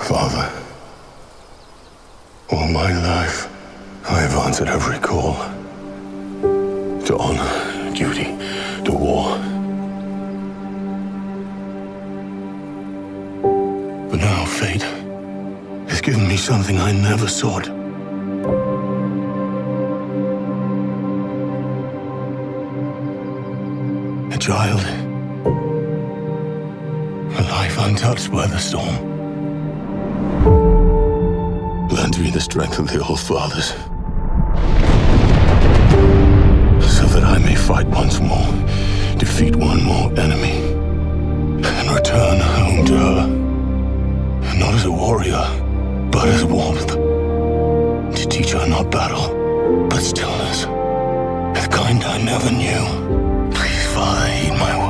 Father, all my life, I have answered every call to honor, duty, to war. But now fate has given me something I never sought. A child, a life untouched by the storm. Lend me the strength of the old fathers, so that I may fight once more, defeat one more enemy, and return home to her, not as a warrior, but as warmth, to teach her not battle, but stillness, the kind I never knew. Please, Father, heed my word.